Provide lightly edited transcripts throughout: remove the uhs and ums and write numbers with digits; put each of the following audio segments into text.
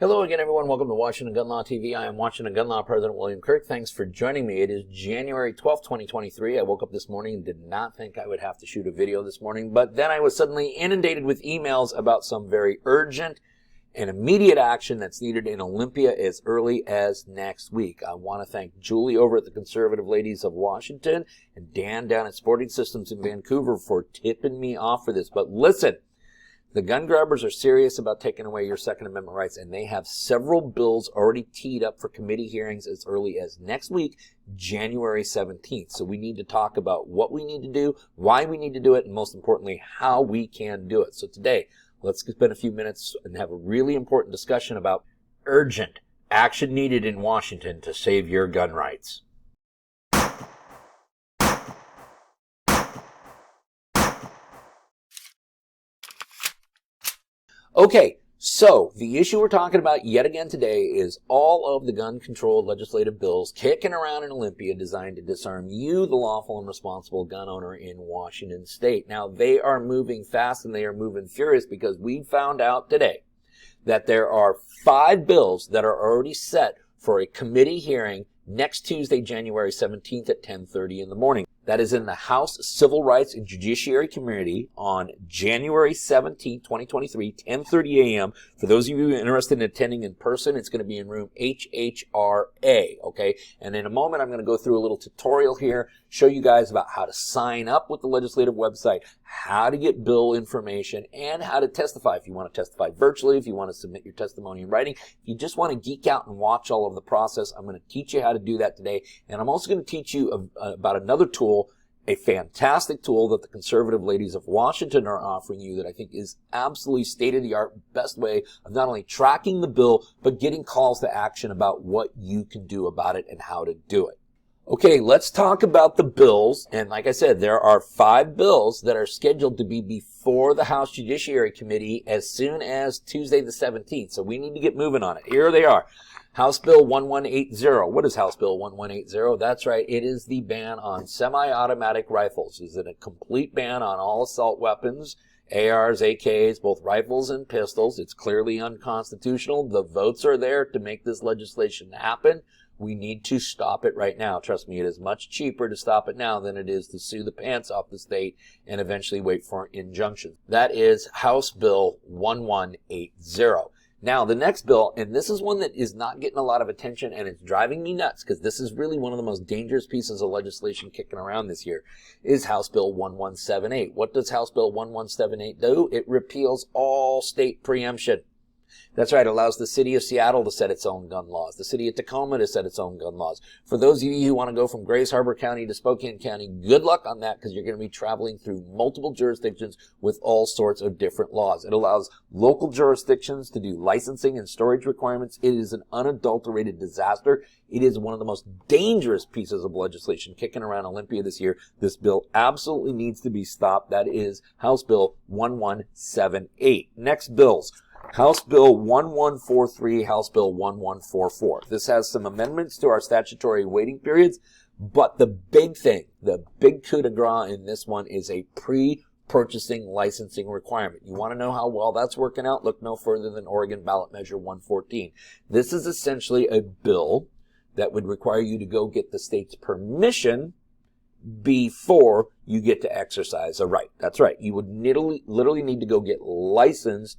Hello again, everyone. Welcome to Washington Gun Law TV. I am Washington Gun Law President William Kirk. Thanks for joining me. It is January 12th, 2023. I woke up this morning and did not think I would have to shoot a video this morning, but then I was suddenly inundated with emails about some very urgent and immediate action that's needed in Olympia as early as next week. I want to thank Julie over at the Conservative Ladies of Washington and Dan down at Sporting Systems in Vancouver for tipping me off for this. But listen, the gun grabbers are serious about taking away your Second Amendment rights, and they have several bills already teed up for committee hearings as early as next week, January 17th. So we need to talk about what we need to do, why we need to do it, and most importantly, how we can do it. So today, let's spend a few minutes and have a really important discussion about urgent action needed in Washington to save your gun rights. Okay, so the issue we're talking about yet again today is all of the gun-controlled legislative bills kicking around in Olympia designed to disarm you, the lawful and responsible gun owner in Washington state. Now, they are moving fast and they are moving furious because we found out today that there are 5 bills that are already set for a committee hearing next Tuesday, January 17th at 10:30 in the morning. That is in the House Civil Rights and Judiciary Committee on January 17, 2023, 10:30 a.m. For those of you interested in attending in person, it's going to be in room HHRA, okay? And in a moment, I'm going to go through a little tutorial here, show you guys about how to sign up with the legislative website, how to get bill information, and how to testify. If you want to testify virtually, if you want to submit your testimony in writing, if you just want to geek out and watch all of the process, I'm going to teach you how to do that today. And I'm also going to teach you about another tool, a fantastic tool that the Conservative Ladies of Washington are offering you that I think is absolutely state-of-the-art, best way of not only tracking the bill, but getting calls to action about what you can do about it and how to do it. Okay, let's talk about the bills. And like I said, there are 5 bills that are scheduled to be before the House Judiciary Committee as soon as Tuesday the 17th. So we need to get moving on it. Here they are. House Bill 1180. What is House Bill 1180? That's right. It is the ban on semi-automatic rifles. Is it a complete ban on all assault weapons, ARs, AKs, both rifles and pistols? It's clearly unconstitutional. The votes are there to make this legislation happen. We need to stop it right now. Trust me, it is much cheaper to stop it now than it is to sue the pants off the state and eventually wait for injunctions. That is House Bill 1180. Now, the next bill, and this is one that is not getting a lot of attention, and it's driving me nuts because this is really one of the most dangerous pieces of legislation kicking around this year, is House Bill 1178. What does House Bill 1178 do? It repeals all state preemption. That's right, it allows the city of Seattle to set its own gun laws, the city of Tacoma to set its own gun laws. For those of you who want to go from Grace Harbor County to Spokane County, good luck on that because you're going to be traveling through multiple jurisdictions with all sorts of different laws. It allows local jurisdictions to do licensing and storage requirements. It is an unadulterated disaster. It is one of the most dangerous pieces of legislation kicking around Olympia this year. This bill absolutely needs to be stopped. That is House Bill 1178. Next bills. House Bill 1143, House Bill 1144. This has some amendments to our statutory waiting periods, but the big thing, the big coup de grace in this one is a pre-purchasing licensing requirement. You want to know how well that's working out? Look no further than Oregon Ballot Measure 114. This is essentially a bill that would require you to go get the state's permission before you get to exercise a right. That's right. You would literally need to go get licensed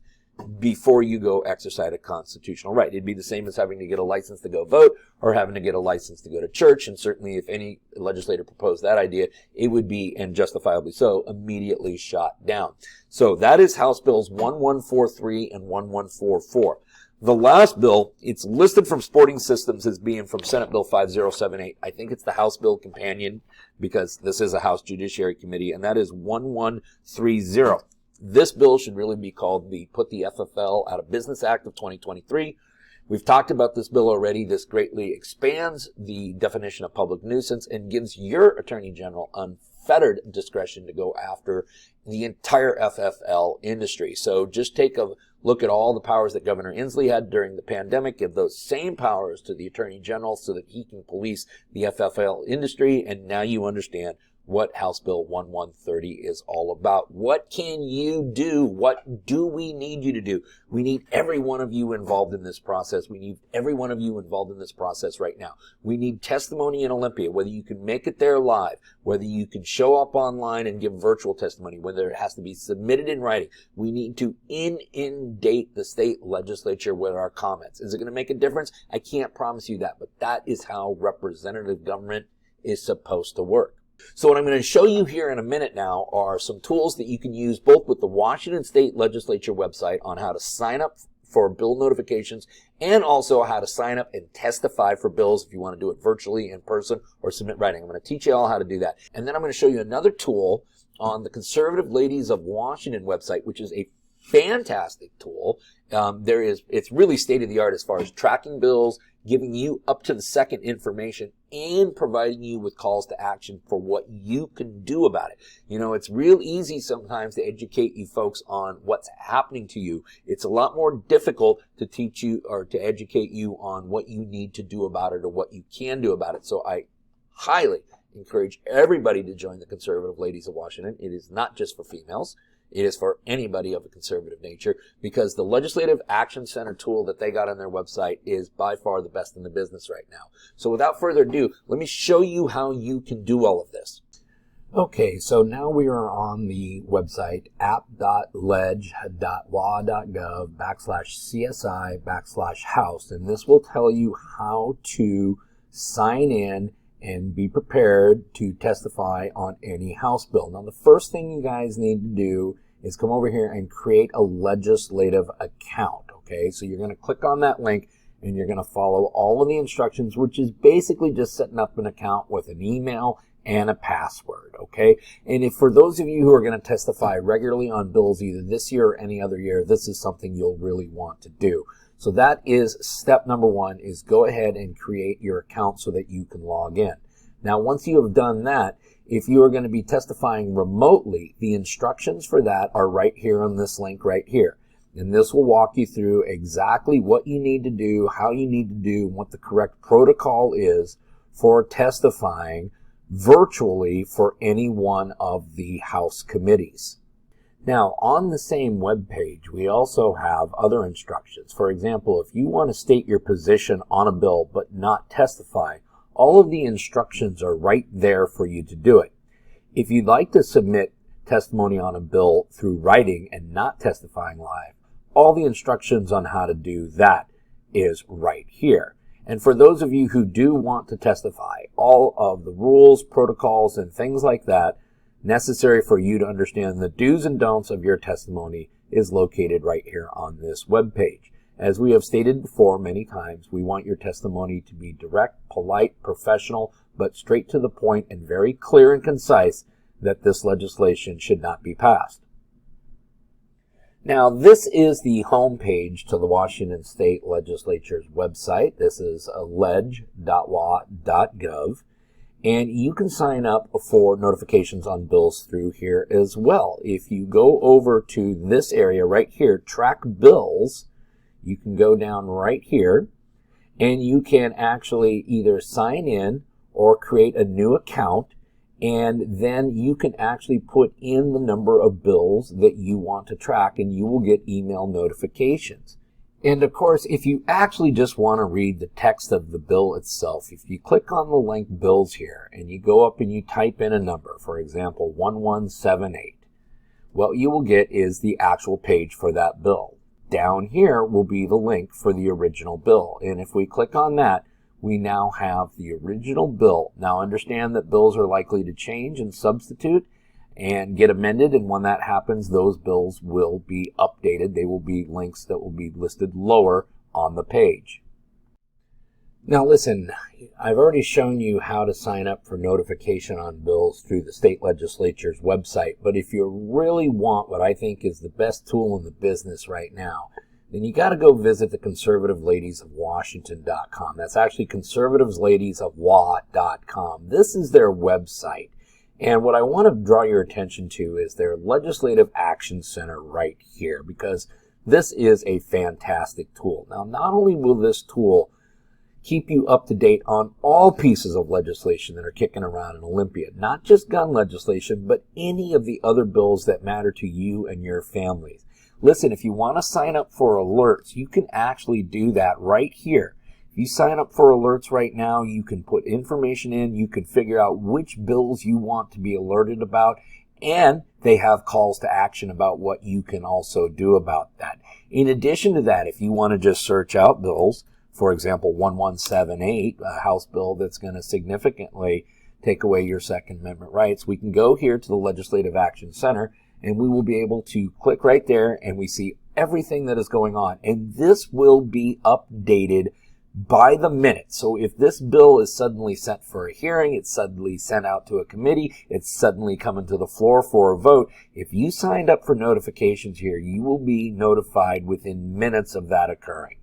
before you go exercise a constitutional right. It'd be the same as having to get a license to go vote or having to get a license to go to church. And certainly if any legislator proposed that idea, it would be, and justifiably so, immediately shot down. So that is House Bills 1143 and 1144. The last bill, it's listed from Sporting Systems as being from Senate Bill 5078. I think it's the House Bill companion because this is a House Judiciary Committee, and that is 1130. This bill should really be called the Put the FFL Out of Business Act of 2023. We've talked about this bill already. This greatly expands the definition of public nuisance and gives your Attorney General unfettered discretion to go after the entire FFL industry. So just take a look at all the powers that Governor Inslee had during the pandemic, give those same powers to the Attorney General so that he can police the FFL industry, and now you understand what House Bill 1130 is all about. What can you do? What do we need you to do? We need every one of you involved in this process. We need every one of you involved in this process right now. We need testimony in Olympia, whether you can make it there live, whether you can show up online and give virtual testimony, whether it has to be submitted in writing. We need to inundate the state legislature with our comments. Is it going to make a difference? I can't promise you that, but that is how representative government is supposed to work. So what I'm going to show you here in a minute now are some tools that you can use both with the Washington State Legislature website on how to sign up for bill notifications and also how to sign up and testify for bills if you want to do it virtually, in person, or submit writing. I'm going to teach you all how to do that. And then I'm going to show you another tool on the Conservative Ladies of Washington website, which is a fantastic tool. It's really state-of-the-art as far as tracking bills, giving you up-to-the-second information, and providing you with calls to action for what you can do about it. You know, it's real easy sometimes to educate you folks on what's happening to you. It's a lot more difficult to teach you or to educate you on what you need to do about it or what you can do about it. So I highly encourage everybody to join the Conservative Ladies of Washington. It is not just for females. It is for anybody of a conservative nature, because the Legislative Action Center tool that they got on their website is by far the best in the business right now. So without further ado, let me show you how you can do all of this. Okay, so now we are on the website app.leg.wa.gov/CSI/House, and this will tell you how to sign in and be prepared to testify on any House bill. Now, the first thing you guys need to do is come over here and create a legislative account, okay? So you're going to click on that link and you're going to follow all of the instructions, which is basically just setting up an account with an email and a password, okay? And if for those of you who are going to testify regularly on bills either this year or any other year, this is something you'll really want to do. So that is step number one, is go ahead and create your account so that you can log in. Now, once you have done that, if you are going to be testifying remotely, the instructions for that are right here on this link right here. And this will walk you through exactly what you need to do, how you need to do, and what the correct protocol is for testifying virtually for any one of the House committees. Now, on the same web page, we also have other instructions. For example, if you want to state your position on a bill but not testify, all of the instructions are right there for you to do it. If you'd like to submit testimony on a bill through writing and not testifying live, all the instructions on how to do that is right here. And for those of you who do want to testify, all of the rules, protocols, and things like that necessary for you to understand the do's and don'ts of your testimony is located right here on this web page. As we have stated before many times, we want your testimony to be direct, polite, professional, but straight to the point and very clear and concise that this legislation should not be passed. Now, this is the home page to the Washington State Legislature's website. This is leg.wa.gov. And you can sign up for notifications on bills through here as well. If you go over to this area right here, track bills, you can go down right here and you can actually either sign in or create a new account, and then you can actually put in the number of bills that you want to track and you will get email notifications. And of course, if you actually just want to read the text of the bill itself, if you click on the link bills here and you go up and you type in a number, for example, 1178, what you will get is the actual page for that bill. Down here will be the link for the original bill. And if we click on that, we now have the original bill. Now understand that bills are likely to change and substitute and get amended, and when that happens, those bills will be updated. They will be links that will be listed lower on the page. Now listen, I've already shown you how to sign up for notification on bills through the state legislature's website, but if you really want what I think is the best tool in the business right now, then you got to go visit the conservativeladiesofwashington.com. That's actually conservativeladiesofwa.com. This is their website. And what I want to draw your attention to is their Legislative Action Center right here, because this is a fantastic tool. Now, not only will this tool keep you up to date on all pieces of legislation that are kicking around in Olympia. Not just gun legislation, but any of the other bills that matter to you and your families. Listen, if you want to sign up for alerts, you can actually do that right here. If you sign up for alerts right now, you can put information in, you can figure out which bills you want to be alerted about, and they have calls to action about what you can also do about that. In addition to that, if you want to just search out bills, for example, 1178, a House bill that's going to significantly take away your Second Amendment rights, we can go here to the Legislative Action Center, and we will be able to click right there, and we see everything that is going on. And this will be updated by the minute. So if this bill is suddenly sent for a hearing, it's suddenly sent out to a committee, it's suddenly coming to the floor for a vote, if you signed up for notifications here, you will be notified within minutes of that occurring.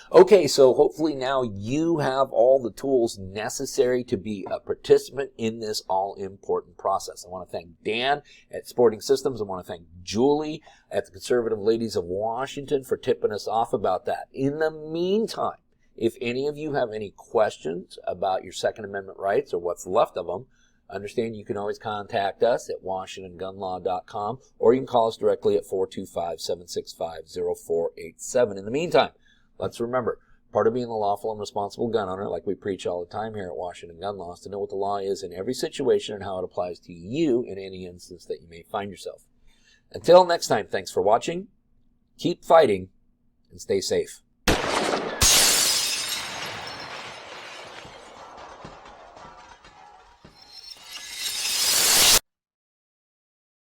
Okay, so hopefully now you have all the tools necessary to be a participant in this all-important process. I want to thank Dan at Sporting Systems. I want to thank Julie at the Conservative Ladies of Washington for tipping us off about that. In the meantime, if any of you have any questions about your Second Amendment rights or what's left of them, understand you can always contact us at WashingtonGunLaw.com, or you can call us directly at 425-765-0487. In the meantime, let's remember, part of being a lawful and responsible gun owner, like we preach all the time here at Washington Gun Law, is to know what the law is in every situation and how it applies to you in any instance that you may find yourself. Until next time, thanks for watching, keep fighting, and stay safe.